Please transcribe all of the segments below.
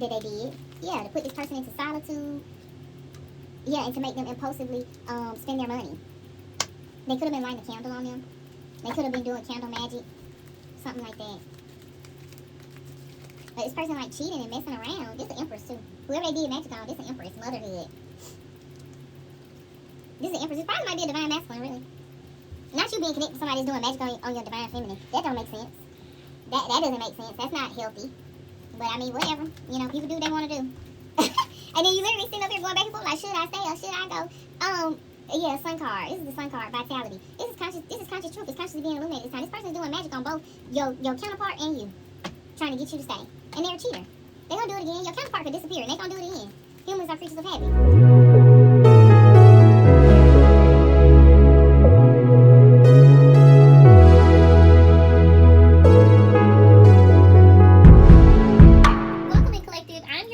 that they did. Yeah, to put this person into solitude. Yeah, and to make them impulsively spend their money. They could have been lighting a candle on them. They could have been doing candle magic. Something like that. But this person like cheating and messing around. This is an empress too. Whoever they did magic on, this is an empress. Motherhood. This is an empress. This probably might be a divine masculine, really. Not you being connected to somebody who's doing magic on your divine feminine. That don't make sense. That doesn't make sense. That's not healthy. But I mean, whatever. You know, people do what they want to do. And then you literally sitting up here going back and forth like, should I stay or should I go? Yeah, sun card. This is the sun card, vitality. This is conscious truth. It's consciously being illuminated this time. This person is doing magic on both your counterpart and you. Trying to get you to stay. And they're a cheater. They're gonna do it again. Your counterpart could disappear and they're gonna do it again. Humans are creatures of habit.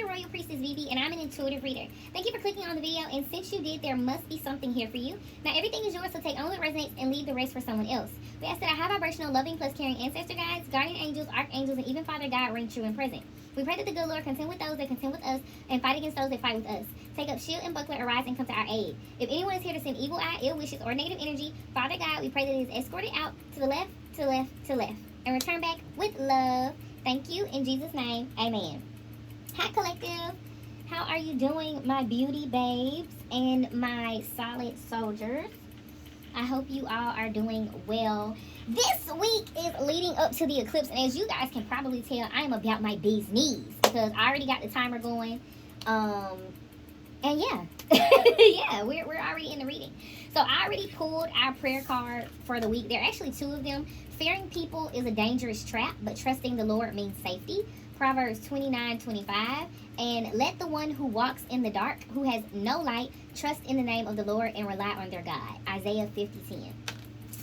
Royal Priestess BB, and I'm an intuitive reader. Thank you for clicking on the video, and since you did, there must be something here for you. Now, everything is yours, so take only what resonates and leave the rest for someone else. We ask that our high vibrational, loving, plus caring ancestor guides, guardian angels, archangels, and even Father God ring true and present. We pray that the good Lord contend with those that contend with us and fight against those that fight with us. Take up shield and buckler, arise and come to our aid. If anyone is here to send evil eye, ill wishes, or negative energy, Father God, we pray that it is escorted out to the left, to left, to left, and return back with love. Thank you. In Jesus' name, amen. Hi, collective. How are you doing, my beauty babes and my solid soldiers? I hope you all are doing well. This week is leading up to the eclipse, and as you guys can probably tell, I am about my bee's knees because I already got the timer going. And yeah, yeah, we're already in the reading. So I already pulled our prayer card for the week. There are actually two of them. Fearing people is a dangerous trap, but trusting the Lord means safety. Proverbs 29:25, and let the one who walks in the dark, who has no light, trust in the name of the Lord and rely on their God. Isaiah 50:10.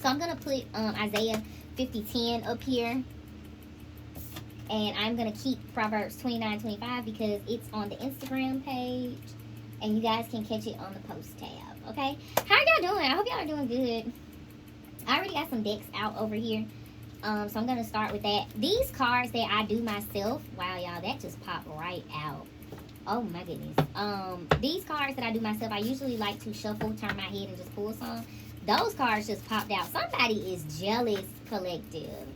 So I'm going to put Isaiah 50:10 up here, and I'm going to keep Proverbs 29:25 because it's on the Instagram page, and you guys can catch it on the post tab, okay? How are y'all doing? I hope y'all are doing good. I already got some decks out over here. So I'm going to start with that. These cards that I do myself, wow, y'all, that just popped right out. Oh, my goodness. These cards that I do myself, I usually like to shuffle, turn my head, and just pull some. Those cards just popped out. Somebody is jealous, collective.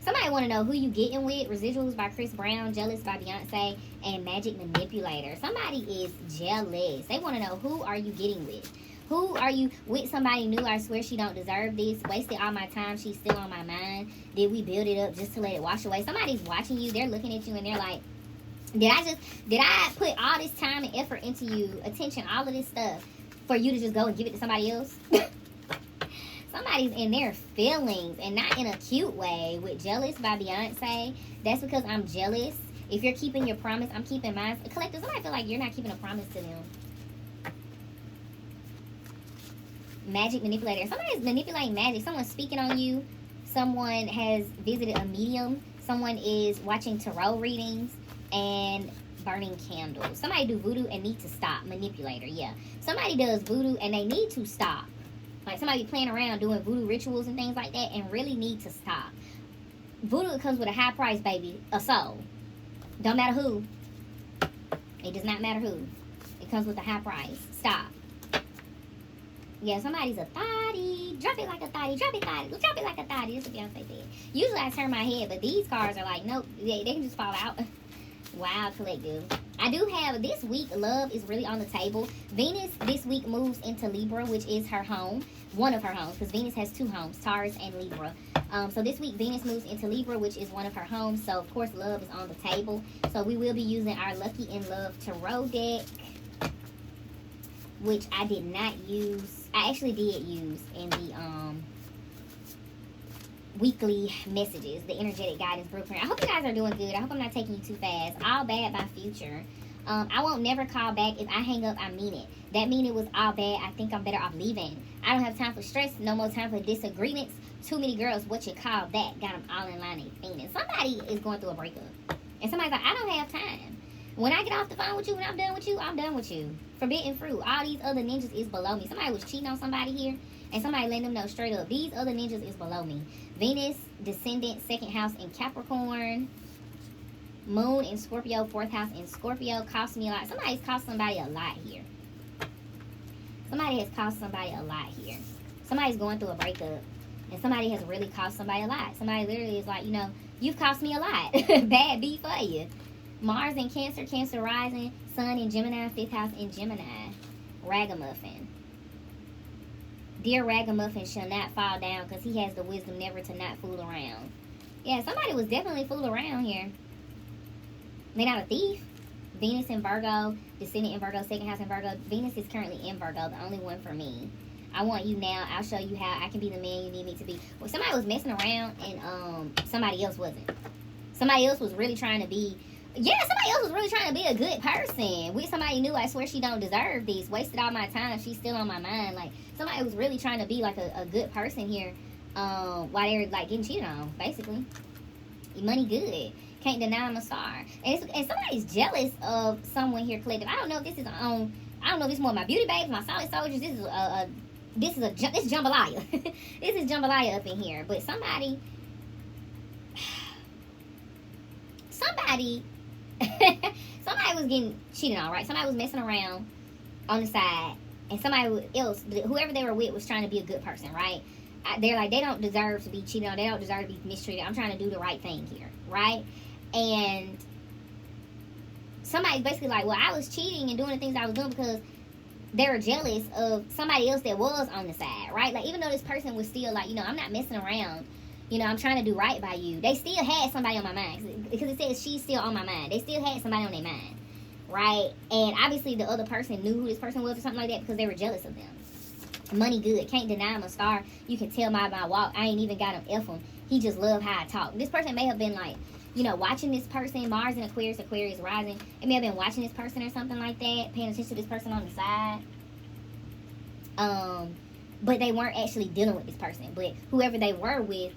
Somebody want to know who you getting with. Residuals by Chris Brown, Jealous by Beyonce, and Magic Manipulator. Somebody is jealous. They want to know, who are you getting with? Who are you with? Somebody new? I swear she don't deserve this. Wasted all my time. She's still on my mind. Did we build it up just to let it wash away? Somebody's watching you. They're looking at you and they're like, did I put all this time and effort into you, attention, all of this stuff for you to just go and give it to somebody else? Somebody's in their feelings, and not in a cute way. With Jealous by Beyonce, that's because I'm jealous. If you're keeping your promise, I'm keeping mine. Collective, somebody feel like you're not keeping a promise to them. Magic Manipulator. Somebody's manipulating magic. Someone's speaking on you. Someone has visited a medium. Someone is watching tarot readings and burning candles. Somebody do voodoo and need to stop. Manipulator, yeah. Somebody does voodoo and they need to stop. Like somebody playing around doing voodoo rituals and things like that and really need to stop. Voodoo comes with a high price, baby. A soul. Don't matter who. It does not matter who. It comes with a high price. Stop. Yeah, somebody's a thotty. Drop it like a thotty. Drop it thotty. Drop it like a thotty. That's what Beyonce said. Usually I turn my head, but these cards are like, nope. They can just fall out. Wow, collective. I do have, this week, love is really on the table. Venus this week moves into Libra, which is her home. One of her homes, because Venus has two homes, Taurus and Libra. So this week, Venus moves into Libra, which is one of her homes. So, of course, love is on the table. So we will be using our Lucky in Love Tarot deck, which I did not use. I actually did use in the weekly messages, the energetic guidance blueprint. I hope you guys are doing good. I hope I'm not taking you too fast. All bad by future. I won't never call back. If I hang up, I mean it. That mean it was all bad. I think I'm better off leaving. I don't have time for stress. No more time for disagreements. Too many girls. What you call that? Got them all in line and fiending. Somebody is going through a breakup. And somebody's like, I don't have time. When I get off the phone with you, when I'm done with you, I'm done with you. Forbidden fruit. All these other ninjas is below me. Somebody was cheating on somebody here, and somebody letting them know straight up, these other ninjas is below me. Venus, descendant, second house in Capricorn. Moon in Scorpio, 4th house in Scorpio, cost me a lot. Somebody's cost somebody a lot here. Somebody has cost somebody a lot here. Somebody's going through a breakup. And somebody has really cost somebody a lot. Somebody literally is like, you know, you've cost me a lot. Bad beat for you. Mars in Cancer, Cancer rising. Sun in Gemini, 5th house in Gemini. Ragamuffin. Dear Ragamuffin shall not fall down because he has the wisdom never to not fool around. Yeah, somebody was definitely fooling around here. They're not a thief. Venus in Virgo, descendant in Virgo, 2nd house in Virgo. Venus is currently in Virgo, the only one for me. I want you now. I'll show you how I can be the man you need me to be. Well, somebody was messing around and somebody else wasn't. Somebody else was really trying to be, somebody else was really trying to be a good person. With somebody new, I swear she don't deserve this. Wasted all my time. She's still on my mind. Like, somebody was really trying to be like a good person here while they were like getting cheated on, basically. Money good. Can't deny I'm a star. And somebody's jealous of someone here, collective. I don't know if this is on. I don't know if this is more of my beauty babes, my solid soldiers. This is jambalaya. This is jambalaya up in here. But somebody was getting cheated on, right? Somebody was messing around on the side, and somebody else, whoever they were with, was trying to be a good person, right? They're like, they don't deserve to be cheated on. They don't deserve to be mistreated. I'm trying to do the right thing here, right? And somebody's basically like, well, I was cheating and doing the things I was doing because they were jealous of somebody else that was on the side, right? Like, even though this person was still like, you know, I'm not messing around. You know, I'm trying to do right by you. They still had somebody on my mind because it says she's still on my mind. They still had somebody on their mind, right? And obviously the other person knew who this person was or something like that because they were jealous of them. Money good. Can't deny I'm a star. You can tell by my walk. I ain't even got him F him. He just love how I talk. This person may have been like, you know, watching this person, Mars in Aquarius, Aquarius rising. It may have been watching this person or something like that, paying attention to this person on the side. But they weren't actually dealing with this person. But whoever they were with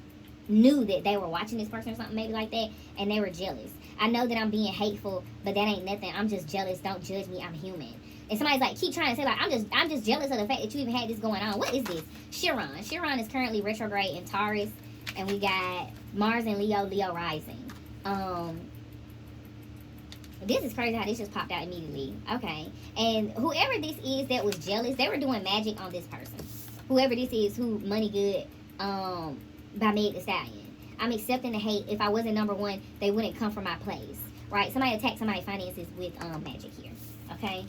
knew that they were watching this person or something maybe like that, and they were jealous. I know that I'm being hateful, but that ain't nothing. I'm just jealous. Don't judge me. I'm human. And somebody's like, keep trying to say, like, I'm just jealous of the fact that you even had this going on. What is this? Chiron. Chiron is currently retrograde in Taurus, and we got Mars and Leo, Leo rising. This is crazy how this just popped out immediately. Okay. And whoever this is that was jealous, they were doing magic on this person. Whoever this is who money good, by Meg Thee Stallion. I'm accepting the hate. If I wasn't number one, they wouldn't come from my place. Right? Somebody attacked somebody's finances with magic here. Okay?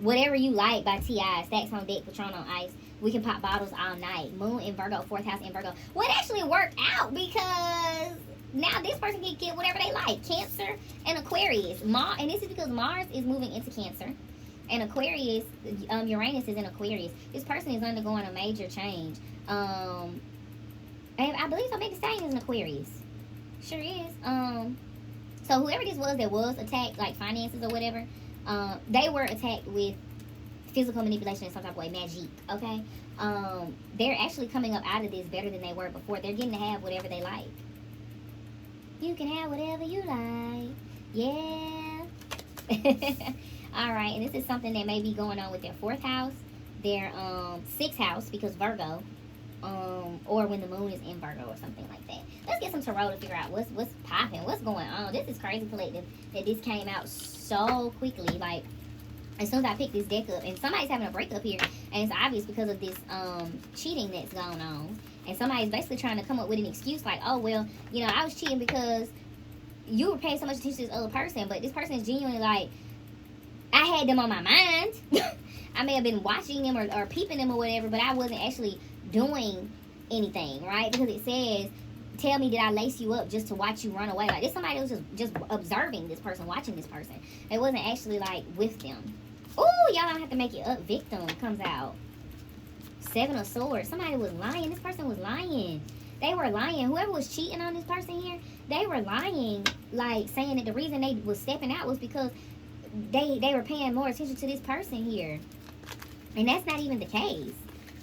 Whatever you like by T.I. Stacks on deck, Patron on ice. We can pop bottles all night. Moon in Virgo, 4th house in Virgo. Well, it actually worked out because now this person can get whatever they like. Cancer and Aquarius. And this is because Mars is moving into Cancer. And Aquarius, Uranus is in Aquarius. This person is undergoing a major change. And I believe Meg Thee Stallion is in Aquarius. Sure is. So whoever this was that was attacked, like finances or whatever, they were attacked with physical manipulation in some type of way, magic, okay? They're actually coming up out of this better than they were before. They're getting to have whatever they like. You can have whatever you like. Yeah. All right, and this is something that may be going on with their 4th house, their 6th house, because Virgo, or when the moon is in Virgo or something like that. Let's get some tarot to figure out what's popping, what's going on. This is crazy, collective, that this came out so quickly. Like, as soon as I picked this deck up, and somebody's having a breakup here, and it's obvious because of this cheating that's going on. And somebody's basically trying to come up with an excuse like, oh, well, you know, I was cheating because you were paying so much attention to this other person, but this person is genuinely like, I had them on my mind. I may have been watching them or peeping them or whatever, but I wasn't actually doing anything, right? Because it says, tell me, did I lace you up just to watch you run away? Like, this somebody was just observing this person, watching this person. It wasn't actually, like, with them. Ooh, y'all don't have to make it up. Victim comes out. 7 of Swords. Somebody was lying. This person was lying. They were lying. Whoever was cheating on this person here, they were lying, like, saying that the reason they was stepping out was because they were paying more attention to this person here. And that's not even the case.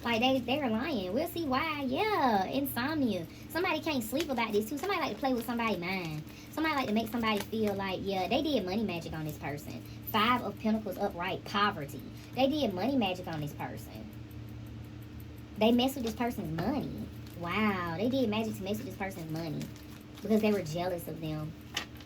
Like, they were lying. We'll see why. Yeah, insomnia. Somebody can't sleep about this, too. Somebody like to play with somebody's mind. Somebody like to make somebody feel like, yeah, they did money magic on this person. 5 of Pentacles upright, poverty. They did money magic on this person. They messed with this person's money. Wow, they did magic to mess with this person's money because they were jealous of them.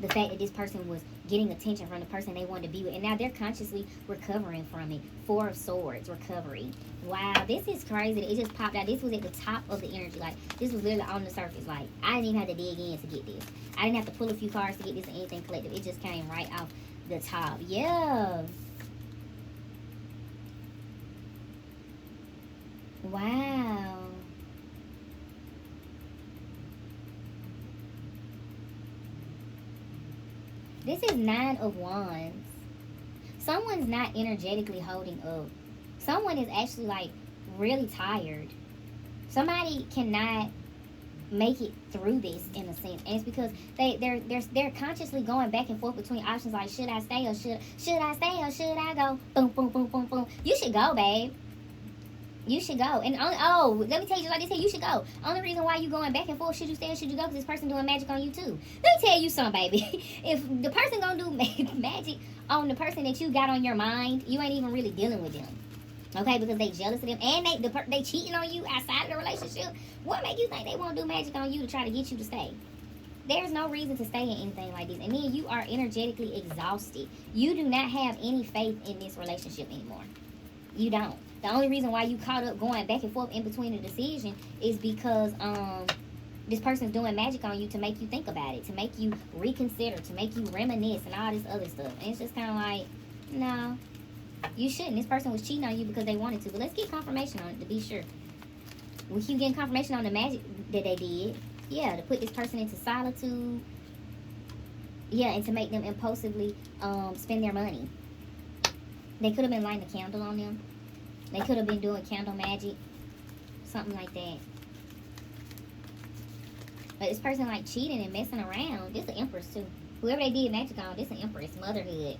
The fact that this person was getting attention from the person they wanted to be with, and now they're consciously recovering from it. Four of Swords, recovery. Wow, this is crazy. It just popped out. This was at the top of the energy. Like, this was literally on the surface. Like, I didn't even have to dig in to get this. I didn't have to pull a few cards to get this or anything collective. It just came right off the top. Yeah. Wow. This is 9 of Wands. Someone's not energetically holding up. Someone is actually, like, really tired. Somebody cannot make it through this, in a sense. And it's because they're consciously going back and forth between options like, should I stay or should I stay or should I go? Boom, boom, boom, boom, boom. You should go, babe. You should go. And let me tell you, like this here, you should go. Only reason why you going back and forth, should you stay or should you go, because this person doing magic on you too. Let me tell you something, baby. If the person gonna do magic on the person that you got on your mind, you ain't even really dealing with them. Okay, because they jealous of them and they cheating on you outside of the relationship. What make you think they won't do magic on you to try to get you to stay? There's no reason to stay in anything like this. And then you are energetically exhausted. You do not have any faith in this relationship anymore. You don't. The only reason why you caught up going back and forth in between the decision is because this person's doing magic on you to make you think about it, to make you reconsider, to make you reminisce and all this other stuff. And it's just kind of like, no, you shouldn't. This person was cheating on you because they wanted to. But let's get confirmation on it to be sure. We keep getting confirmation on the magic that they did. Yeah, to put this person into solitude. Yeah, and to make them impulsively spend their money. They could have been lighting a candle on them. They could have been doing candle magic. Something like that. But this person like cheating and messing around. This is an Empress too. Whoever they did magic on, this is an Empress. Motherhood.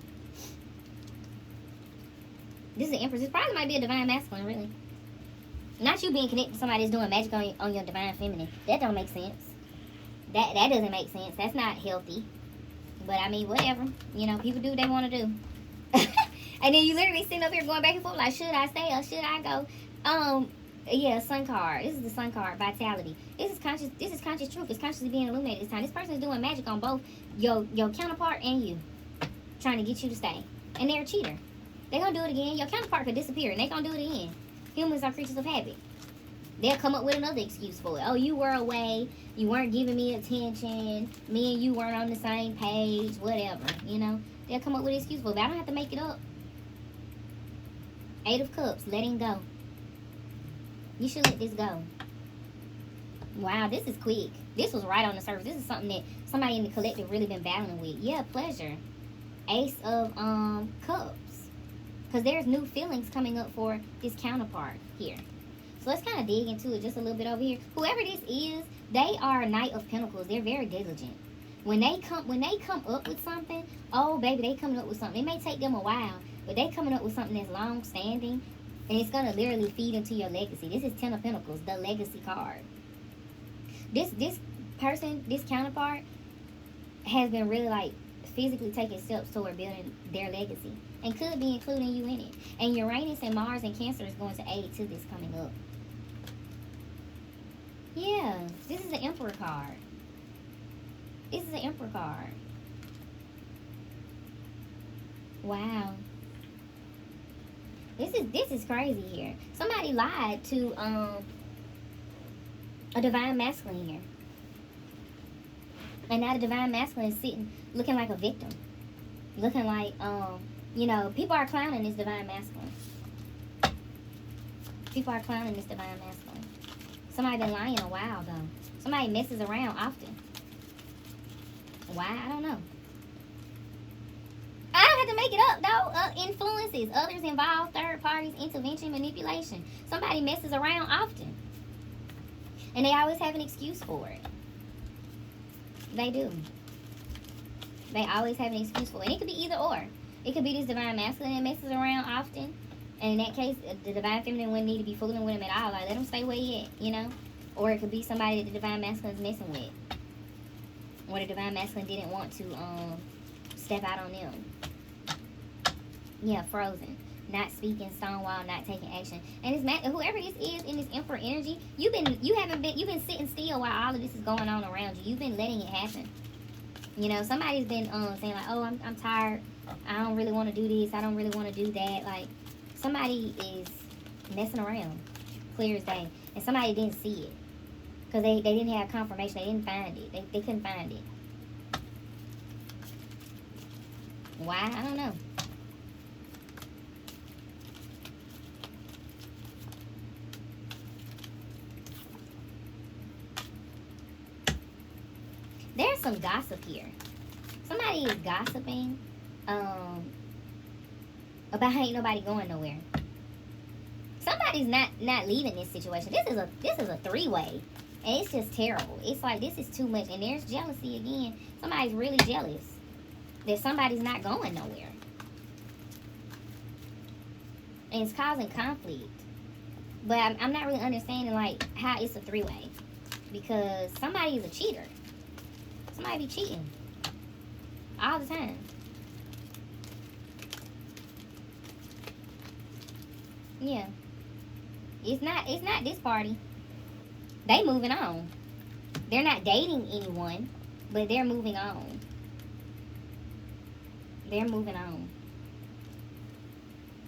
This is an Empress. This probably might be a Divine Masculine, really. Not you being connected to somebody that's doing magic on your Divine Feminine. That don't make sense. That doesn't make sense. That's not healthy. But I mean, whatever. You know, people do what they want to do. And then you literally sitting up here going back and forth like, should I stay or should I go? Yeah, Sun card. This is the Sun card, Vitality. This is conscious truth. It's consciously being illuminated this time. This person is doing magic on both your counterpart and you. Trying to get you to stay. And they're a cheater. They're going to do it again. Your counterpart could disappear and they're going to do it again. Humans are creatures of habit. They'll come up with another excuse for it. Oh, you were away. You weren't giving me attention. Me and you weren't on the same page. Whatever, you know. They'll come up with an excuse for it. But I don't have to make it up. 8 of Cups, letting go. You should let this go. Wow, this is quick. This was right on the surface. This is something that somebody in the collective really been battling with. Yeah, pleasure. Ace of Cups. Because there's new feelings coming up for this counterpart here. So let's kind of dig into it just a little bit over here. Whoever this is, they are a Knight of Pentacles. They're very diligent. When they come up with something, oh baby, they coming up with something. It may take them a while, but they coming up with something that's long standing, and it's gonna literally feed into your legacy. This is 10 of Pentacles, the legacy card. This person, this counterpart, has been really like physically taking steps toward building their legacy, and could be including you in it. And Uranus and Mars and Cancer is going to aid to this coming up. Yeah, this is the Emperor card. This is the Emperor card. Wow. This is crazy here. Somebody lied to a Divine Masculine here. And now the Divine Masculine is sitting looking like a victim. Looking like, you know, people are clowning this Divine Masculine. People are clowning this Divine Masculine. Somebody been lying a while though. Somebody messes around often. Why? I don't know. I don't have to make it up though. Influences, others involved, third parties, intervention, manipulation. Somebody messes around often. And they always have an excuse for it. They do. They always have an excuse for it. And it could be either or. It could be this Divine Masculine that messes around often. And in that case, the Divine Feminine wouldn't need to be fooling with him at all. Like, let him stay where he at, you know? Or it could be somebody that the Divine Masculine is messing with. Or the Divine Masculine didn't want to step out on them. Yeah, frozen. Not speaking, stonewall, not taking action. And it's whoever this is in this Emperor energy, you've been sitting still while all of this is going on around you. You've been letting it happen. You know, somebody's been saying like, oh, I'm tired. I don't really want to do this. I don't really want to do that. Like, somebody is messing around, clear as day. And somebody didn't see it. Because they didn't have confirmation. They didn't find it. They couldn't find it. Why? I don't know. There's some gossip here. Somebody is gossiping about ain't nobody going nowhere. Somebody's not leaving this situation. This is a three-way. And it's just terrible. It's like, this is too much. And there's jealousy again. Somebody's really jealous that somebody's not going nowhere. And it's causing conflict. But I'm not really understanding, like, how it's a three-way. Because somebody is a cheater. Somebody be cheating. All the time. Yeah. It's not this party. They moving on. They're not dating anyone, but they're moving on. They're moving on.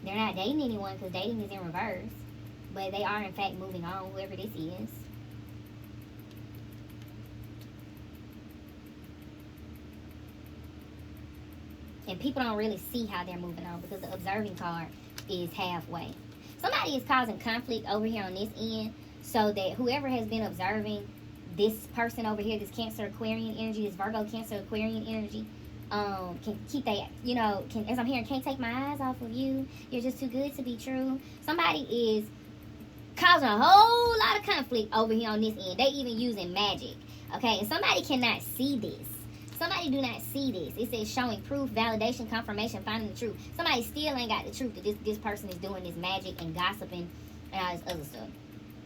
They're not dating anyone because dating is in reverse. But they are, in fact, moving on, whoever this is. And people don't really see how they're moving on because the observing card is halfway. Somebody is causing conflict over here on this end so that whoever has been observing this person over here, this Cancer Aquarian energy, this Virgo Cancer Aquarian energy, can keep that, you know, as I'm hearing, can't take my eyes off of you. You're just too good to be true. Somebody is causing a whole lot of conflict over here on this end. They even using magic. Okay, and somebody cannot see this. Somebody do not see this. It says showing proof, validation, confirmation, finding the truth. Somebody still ain't got the truth that this person is doing this magic and gossiping and all this other stuff.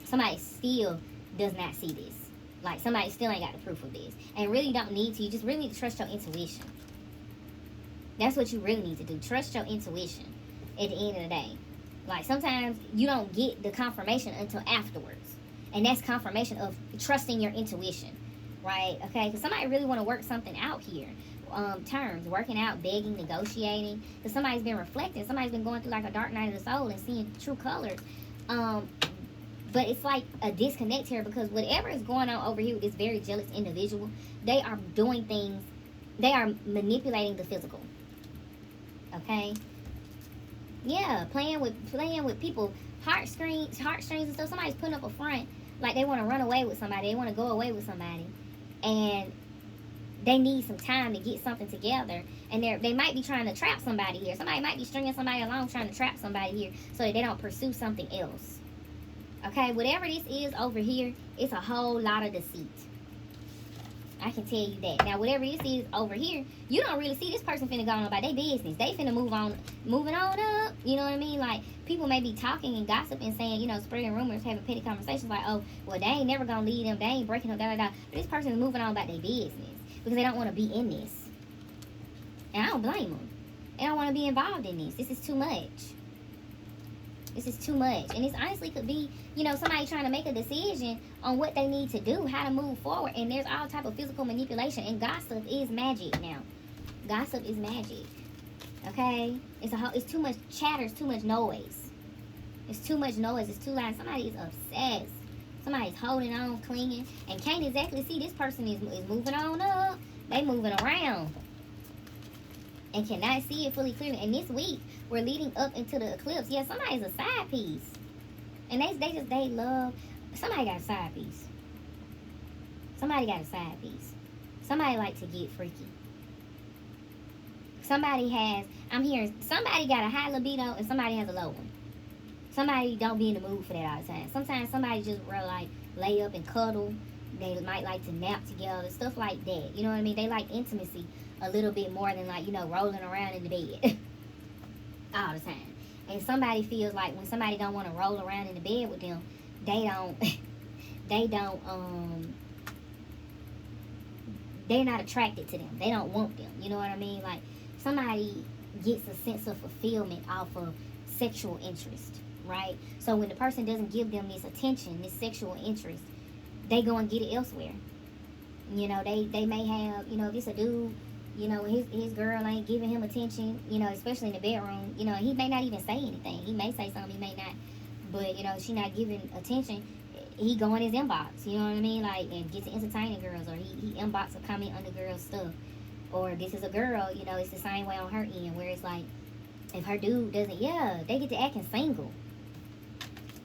Somebody still does not see this. Like, somebody still ain't got the proof of this. And really don't need to. You just really need to trust your intuition. That's what you really need to do. Trust your intuition at the end of the day. Like, sometimes you don't get the confirmation until afterwards. And that's confirmation of trusting your intuition. Right? Okay? Because somebody really want to work something out here. Terms. Working out, begging, negotiating. Because somebody's been reflecting. Somebody's been going through like a dark night of the soul and seeing true colors. But it's like a disconnect here because whatever is going on over here with this very jealous individual, they are doing things. They are manipulating the physical. Okay? Yeah, playing with people, heartstrings and stuff. Somebody's putting up a front like they want to run away with somebody. They want to go away with somebody. And they need some time to get something together. And they might be trying to trap somebody here. Somebody might be stringing somebody along trying to trap somebody here so that they don't pursue something else. Okay, whatever this is over here, it's a whole lot of deceit. I can tell you that. Now, whatever this is over here, you don't really see this person finna go on about their business. They finna moving on up. You know what I mean? Like, people may be talking and gossiping, saying, you know, spreading rumors, having petty conversations like, oh, well, they ain't never gonna leave them. They ain't breaking up, da-da-da. But this person is moving on about their business because they don't want to be in this. And I don't blame them. They don't want to be involved in this. This is too much. This is too much. And this honestly could be, you know, somebody trying to make a decision on what they need to do, how to move forward. And there's all type of physical manipulation. And gossip is magic now. Gossip is magic. Okay? It's too much chatter. It's too much noise. It's too much noise. It's too loud. Somebody is obsessed. Somebody's holding on, clinging. And can't exactly see this person is moving on up. They moving around. And cannot see it fully clearly. And this week, we're leading up into the eclipse. Yeah, somebody's a side piece. And they love. Somebody got a side piece. Somebody got a side piece. Somebody like to get freaky. Somebody got a high libido and somebody has a low one. Somebody don't be in the mood for that all the time. Sometimes somebody just real like lay up and cuddle. They might like to nap together, stuff like that. You know what I mean? They like intimacy a little bit more than like, you know, rolling around in the bed all the time. And somebody feels like when somebody don't want to roll around in the bed with them, they're not attracted to them. They don't want them. You know what I mean? Like, somebody gets a sense of fulfillment off of sexual interest, right? So when the person doesn't give them this attention, this sexual interest, they go and get it elsewhere. You know, they may have, you know, if it's a dude, you know, his girl ain't giving him attention, you know, especially in the bedroom, you know, he may not even say anything. He may say something, he may not. But, you know, she not giving attention, he go in his inbox, you know what I mean? Like, and get to entertaining girls, or he inbox a comment on the girl's stuff. Or this is a girl, you know, it's the same way on her end, where it's like, if her dude doesn't, they get to acting single.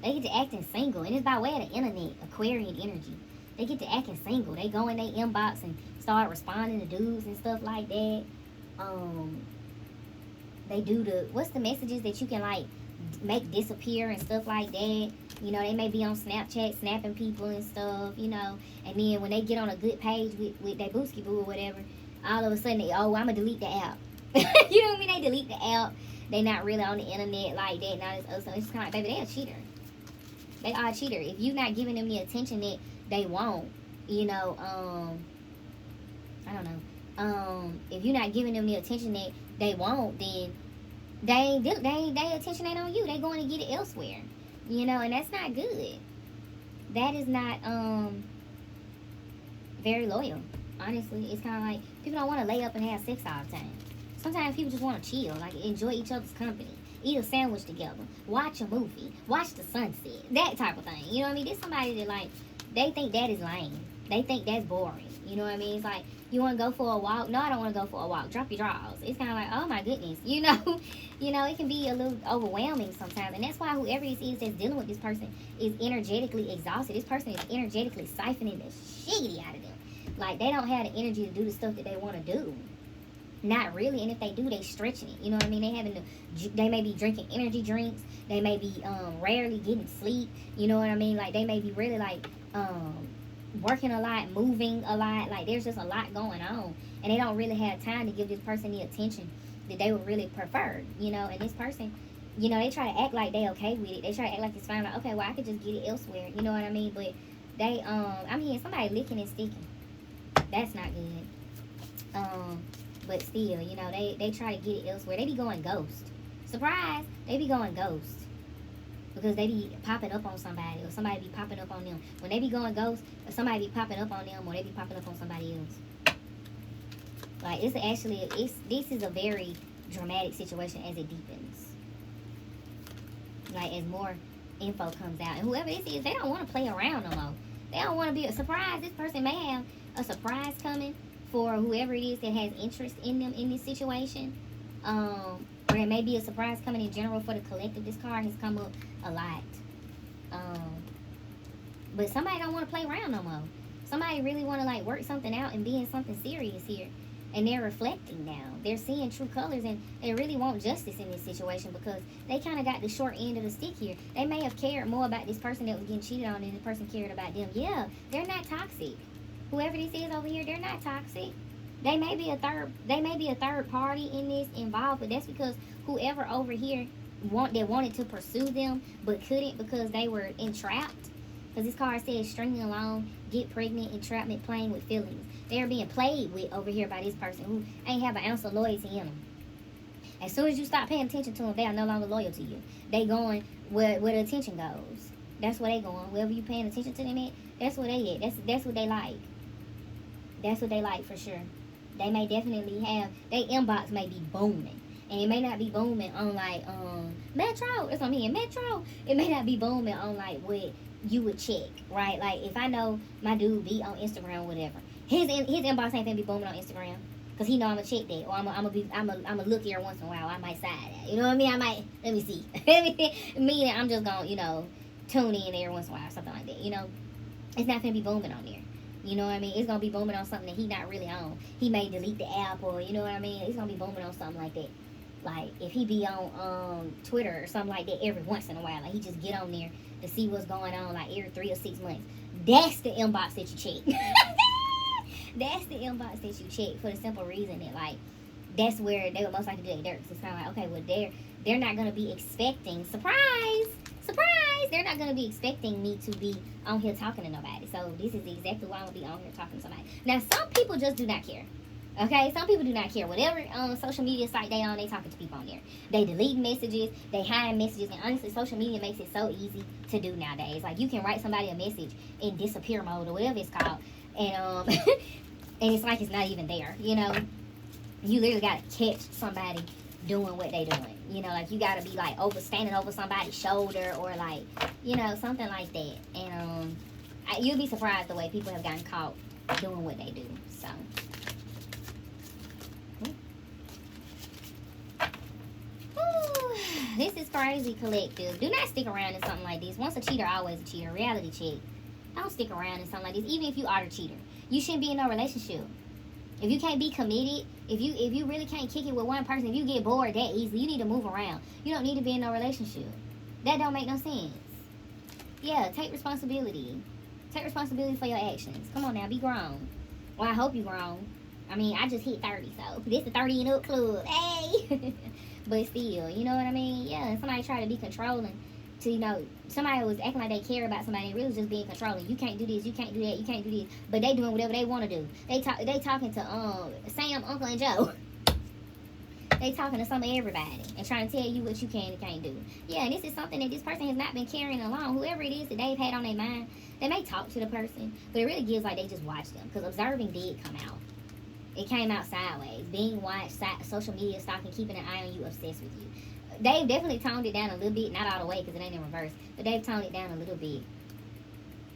They get to acting single, and it's by way of the internet, Aquarian energy. They get to acting single. They go in their inbox and start responding to dudes and stuff like that. They do what's the messages that you can, like, make disappear and stuff like that. You know, they may be on Snapchat snapping people and stuff, you know. And then when they get on a good page with their booski boo or whatever, all of a sudden, I'm going to delete the app. You know what I mean? They delete the app. They not really on the internet like that. Now it's kind of like, baby, they a cheater. They are a cheater. If you not giving them the attention that they want, you know, I don't know. If you're not giving them the attention that they want, then they attention ain't on you. They going to get it elsewhere, you know, and that's not good. That is not very loyal. Honestly, it's kind of like people don't want to lay up and have sex all the time. Sometimes people just want to chill, like enjoy each other's company, eat a sandwich together, watch a movie, watch the sunset, that type of thing. You know what I mean? There's somebody that, like, they think that is lame. They think that's boring. You know what I mean? It's like, you want to go for a walk? No, I don't want to go for a walk. Drop your drawers. It's kind of like, oh my goodness. You know, it can be a little overwhelming sometimes. And that's why whoever this is that's dealing with this person is energetically exhausted. This person is energetically siphoning the shit out of them. Like, they don't have the energy to do the stuff that they want to do. Not really. And if they do, they stretching it. You know what I mean? They may be drinking energy drinks. They may be rarely getting sleep. You know what I mean? Like, they may be really, like, working a lot, moving a lot. Like, there's just a lot going on. And they don't really have time to give this person the attention that they would really prefer. You know, and this person, you know, they try to act like they okay with it. They try to act like it's fine. Like, okay, well, I could just get it elsewhere. You know what I mean? But they, I'm hearing somebody licking and sticking. That's not good. But still, you know, they try to get it elsewhere. They be going ghost. Surprise! They be going ghost. Because they be popping up on somebody, or somebody be popping up on them. When they be going ghost, or somebody be popping up on them, or they be popping up on somebody else. Like, this is a very dramatic situation as it deepens. Like, as more info comes out. And whoever this is, they don't want to play around no more. They don't want to be a surprise. This person may have a surprise coming for whoever it is that has interest in them in this situation. Or there may be a surprise coming in general for the collective. This card has come up a lot. But somebody don't want to play around no more. Somebody really want to, like, work something out and be in something serious here. And they're reflecting now. They're seeing true colors, and they really want justice in this situation because they kind of got the short end of the stick here. They may have cared more about this person that was getting cheated on than the person cared about them. Yeah, they're not toxic. Whoever this is over here, they're not toxic. They may be a third party in this involved, but that's because whoever over here wanted to pursue them but couldn't because they were entrapped. Because this card says stringing along, get pregnant, entrapment, playing with feelings. They're being played with over here by this person who ain't have an ounce of loyalty in them. As soon as you stop paying attention to them, they are no longer loyal to you. They going where the attention goes. That's where they going. Wherever you paying attention to them at, that's where they at. That's what they like. That's what they like for sure. They may definitely have, their inbox may be booming. And it may not be booming on, like, Metro. That's what I'm hearing, Metro. It may not be booming on, like, what you would check, right? Like, if I know my dude be on Instagram or whatever, his inbox ain't gonna be booming on Instagram. Because he know I'm gonna check that. Or I'm gonna look here once in a while. I might side that. You know what I mean? I might, let me see. Meaning I'm just gonna, you know, tune in every once in a while or something like that. You know, it's not gonna be booming on there. You know what I mean? It's going to be booming on something that he not really on. He may delete the app or, you know what I mean? It's going to be booming on something like that. Like, if he be on Twitter or something like that every once in a while. Like, he just get on there to see what's going on, like, every 3 or 6 months. That's the inbox that you check. That's the inbox that you check for the simple reason that, like, that's where they would most likely do their dirt. So it's kind of like, okay, well, they're not going to be expecting, surprise! They're not going to be expecting me to be on here talking to nobody. So this is exactly why I'm going to be on here talking to somebody. Now, some people just do not care. Okay? Some people do not care. Whatever social media site they on, they talking to people on there. They delete messages. They hide messages. And honestly, social media makes it so easy to do nowadays. Like, you can write somebody a message in disappear mode or whatever it's called. And and it's like it's not even there, you know. You literally gotta catch somebody doing what they doing, you know, like you gotta be like standing over somebody's shoulder, or like, you know, something like that. And you'll be surprised the way people have gotten caught doing what they do. So this is crazy, collective. Do not stick around in something like this. Once a cheater, always a cheater. Reality check. Don't stick around in something like this. Even if you are the cheater, you shouldn't be in no relationship. If you can't be committed, if you really can't kick it with one person, if you get bored that easily, you need to move around. You don't need to be in no relationship. That don't make no sense. Yeah, take responsibility. Take responsibility for your actions. Come on now, be grown. Well, I hope you grown. I mean, I just hit 30, so this the 30 and up club. Hey! But still, you know what I mean? Yeah, somebody try to be controlling. To, you know, somebody was acting like they care about somebody, and really just being controlling. You can't do this, you can't do that, you can't do this. But they doing whatever they want to do. They talking to Sam, Uncle, and Joe. They talking to some of everybody and trying to tell you what you can and can't do. Yeah, and this is something that this person has not been carrying along. Whoever it is that they've had on their mind, they may talk to the person, but it really gives like they just watch them. Because observing did come out. It came out sideways. Being watched, social media stalking, keeping an eye on you, obsessed with you. They've definitely toned it down a little bit. Not all the way because it ain't in reverse. But they've toned it down a little bit.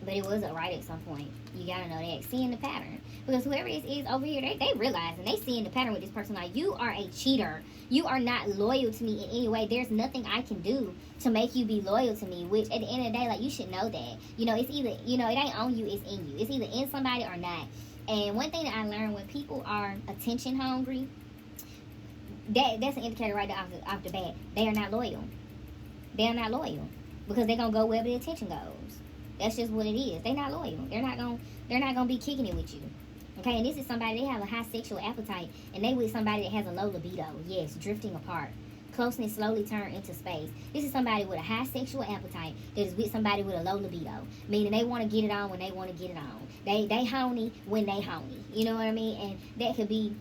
But it was right at some point. You gotta know that. Seeing the pattern. Because whoever this is over here, they realize and they seeing the pattern with this person. Like, you are a cheater. You are not loyal to me in any way. There's nothing I can do to make you be loyal to me. Which at the end of the day, like, you should know that. You know, it's either, you know, it ain't on you, it's in you. It's either in somebody or not. And one thing that I learned, when people are attention hungry, that's an indicator right off the bat. They are not loyal. They are not loyal. Because they're going to go wherever the attention goes. That's just what it is. They're not loyal. They're not gonna be kicking it with you. Okay, and this is somebody, they have a high sexual appetite, and they with somebody that has a low libido. Yes, drifting apart. Closeness slowly turn into space. This is somebody with a high sexual appetite that is with somebody with a low libido. Meaning they want to get it on when they want to get it on. They horny when they horny. You know what I mean? And that could be,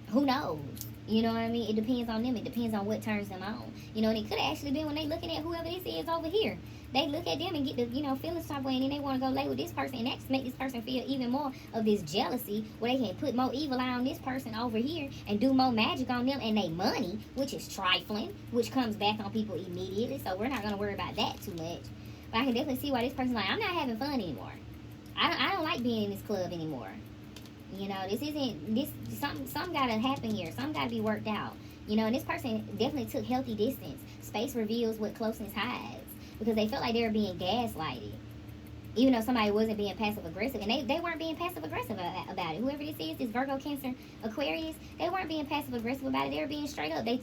who knows? You know what I mean? It depends on them. It depends on what turns them on. You know, and it could have actually been when they looking at whoever this is over here. They look at them and get the, you know, feelings type way, and then they want to go lay with this person, and that's make this person feel even more of this jealousy, where they can put more evil eye on this person over here and do more magic on them and they money, which is trifling, which comes back on people immediately. So we're not going to worry about that too much. But I can definitely see why this person's like, I'm not having fun anymore. I don't like being in this club anymore. You know, this isn't, this, something got to happen here. Something got to be worked out. You know, and this person definitely took healthy distance. Space reveals what closeness hides. Because they felt like they were being gaslighted. Even though somebody wasn't being passive-aggressive. And they weren't being passive-aggressive about it. Whoever this is, this Virgo, Cancer, Aquarius, they weren't being passive-aggressive about it. They were being straight up. They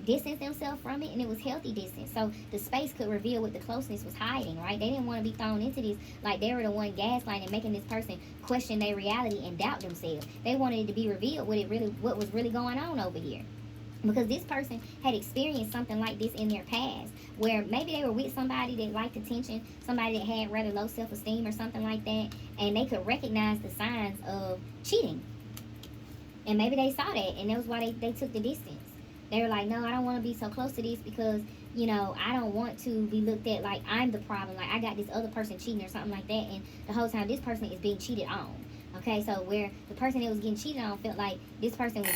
distanced themselves from it, and it was healthy distance. So the space could reveal what the closeness was hiding, right? They didn't want to be thrown into this like they were the one gaslighting, making this person question their reality and doubt themselves. They wanted it to be revealed what was really going on over here. Because this person had experienced something like this in their past, where maybe they were with somebody that liked attention, somebody that had rather low self-esteem or something like that, and they could recognize the signs of cheating. And maybe they saw that, and that was why they took the distance. They were like, no, I don't want to be so close to this because, you know, I don't want to be looked at like I'm the problem, like I got this other person cheating or something like that, and the whole time this person is being cheated on. Okay, so where the person that was getting cheated on felt like this person was...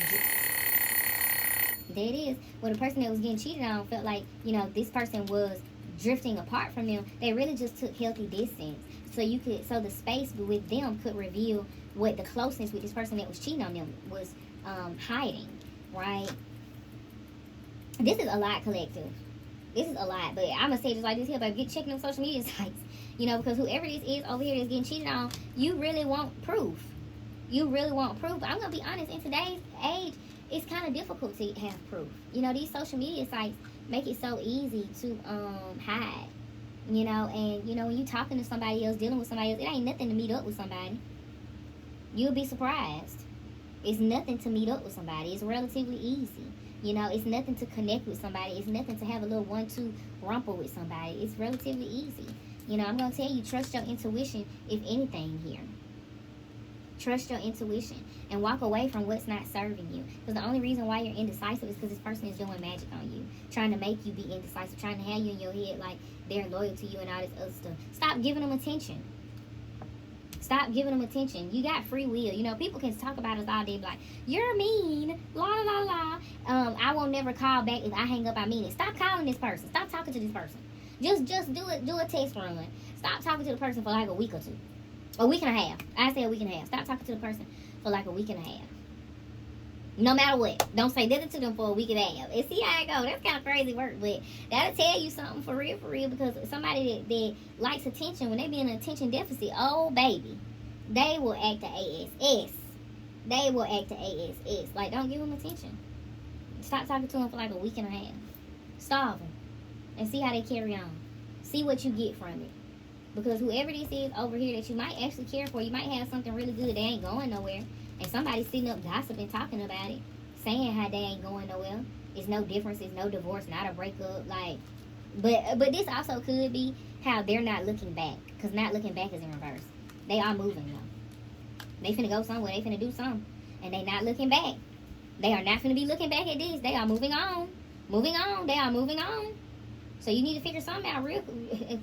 There it is. Well, the person that was getting cheated on felt like, you know, this person was drifting apart from them. They really just took healthy distance. So the space with them could reveal what the closeness with this person that was cheating on them was hiding, right? This is a lot, collective. This is a lot, but I'm going to say just like this here, but get checking them social media sites. You know, because whoever this is over here that's getting cheated on, you really want proof. You really want proof. But I'm going to be honest, in today's age, it's kind of difficult to have proof. You know, these social media sites make it so easy to hide. You know, and, you know, when you talking to somebody else, dealing with somebody else, it ain't nothing to meet up with somebody. You'll be surprised. It's nothing to meet up with somebody. It's relatively easy. You know, it's nothing to connect with somebody. It's nothing to have a little 1-2 rumple with somebody. It's relatively easy. You know, I'm going to tell you, trust your intuition, if anything here. Trust your intuition and walk away from what's not serving you. Because the only reason why you're indecisive is because this person is doing magic on you. Trying to make you be indecisive. Trying to have you in your head like they're loyal to you and all this other stuff. Stop giving them attention. Stop giving them attention. You got free will. You know, people can talk about us all day, like, you're mean, la la la. I won't never call back if I hang up. I mean it. Stop calling this person. Stop talking to this person. Just do it. Do a test run. Stop talking to the person for like a week or two, a week and a half. I say a week and a half. Stop talking to the person for like a week and a half. No matter what. Don't say nothing to them for a week and a half. And see how it go. That's kind of crazy work, but that'll tell you something for real, because somebody that likes attention, when they be in an attention deficit, oh, baby, they will act the ASS. They will act the ASS. Like, don't give them attention. Stop talking to them for like a week and a half. Starve them. And see how they carry on. See what you get from it. Because whoever this is over here that you might actually care for, you might have something really good. They ain't going nowhere. And somebody's sitting up gossiping, talking about it, saying how they ain't going nowhere. It's no difference. It's no divorce, not a breakup. Like, but this also could be how they're not looking back. Because not looking back is in reverse. They are moving, though. They finna go somewhere. They finna do something. And they not looking back. They are not finna be looking back at this. They are moving on. Moving on. They are moving on. So you need to figure something out real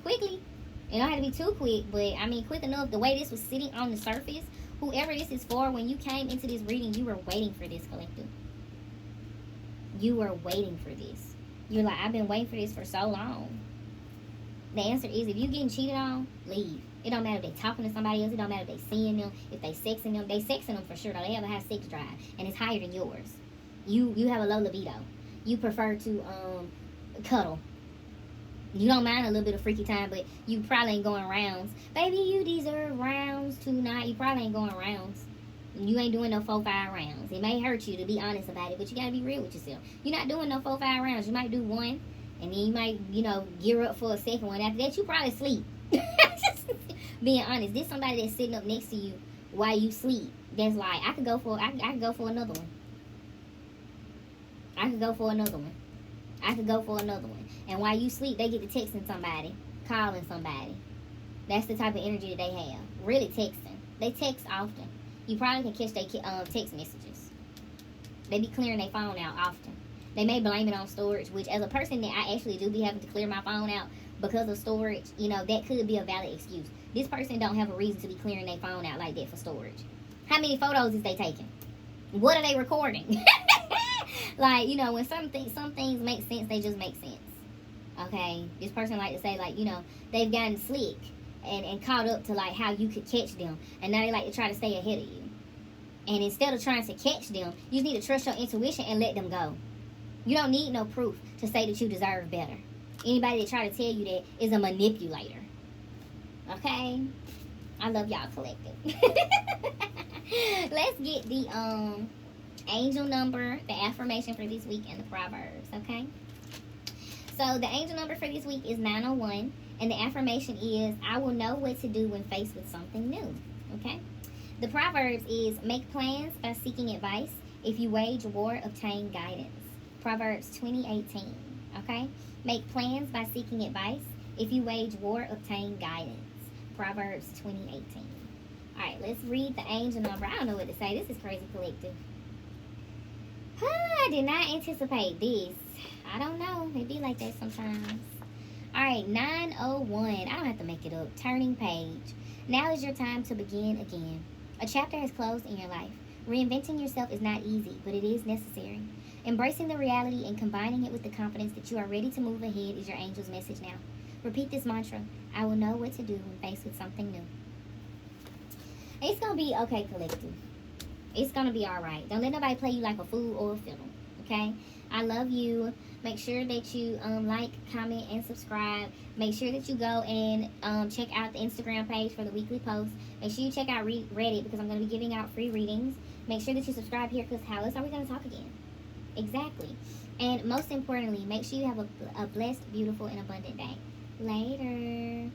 quickly. It don't have to be too quick, but I mean quick enough. The way this was sitting on the surface, whoever this is for, when you came into this reading, you were waiting for this, collective. You were waiting for this. You're like, I've been waiting for this for so long. The answer is, if you're getting cheated on, leave. It don't matter if they talking to somebody else. It don't matter if they seeing them. If they sexing them. They sexing them for sure, though. They have a high sex drive, and it's higher than yours. You have a low libido. You prefer to cuddle. You don't mind a little bit of freaky time, but you probably ain't going rounds. Baby, you deserve rounds tonight. You probably ain't going rounds. You ain't doing no 4-5 rounds. It may hurt you to be honest about it, but you got to be real with yourself. You're not doing no 4-5 rounds. You might do one, and then you might, gear up for a second one. After that, you probably sleep. Being honest, this somebody that's sitting up next to you while you sleep. That's like, I could go for another one. I could go for another one. And while you sleep, they get to texting somebody, calling somebody. That's the type of energy that they have. Really texting. They text often. You probably can catch their text messages. They be clearing their phone out often. They may blame it on storage, which as a person that I actually do be having to clear my phone out because of storage, that could be a valid excuse. This person don't have a reason to be clearing their phone out like that for storage. How many photos is they taking? What are they recording? Like, when some things make sense, they just make sense. Okay? This person like to say, like, they've gotten slick and caught up to, like, how you could catch them. And now they like to try to stay ahead of you. And instead of trying to catch them, you need to trust your intuition and let them go. You don't need no proof to say that you deserve better. Anybody that try to tell you that is a manipulator. Okay? I love y'all, collective. Let's get the angel number, the affirmation for this week, and the proverbs, okay? So the angel number for this week is 901, and the affirmation is, I will know what to do when faced with something new, okay? The proverbs is, make plans by seeking advice. If you wage war, obtain guidance. Proverbs 20:18, okay? Make plans by seeking advice. If you wage war, obtain guidance. Proverbs 20:18. All right, let's read the angel number. I don't know what to say. This is crazy, collective. I did not anticipate this. I don't know. It be like that sometimes. All right, 901. I don't have to make it up. Turning page. Now is your time to begin again. A chapter has closed in your life. Reinventing yourself is not easy, but it is necessary. Embracing the reality and combining it with the confidence that you are ready to move ahead is your angel's message now. Repeat this mantra. I will know what to do when faced with something new. It's going to be okay, collective. It's going to be all right. Don't let nobody play you like a fool or a fiddle, okay? I love you. Make sure that you like, comment, and subscribe. Make sure that you go and check out the Instagram page for the weekly posts. Make sure you check out Reddit because I'm going to be giving out free readings. Make sure that you subscribe here because how else are we going to talk again? Exactly. And most importantly, make sure you have a blessed, beautiful, and abundant day. Later.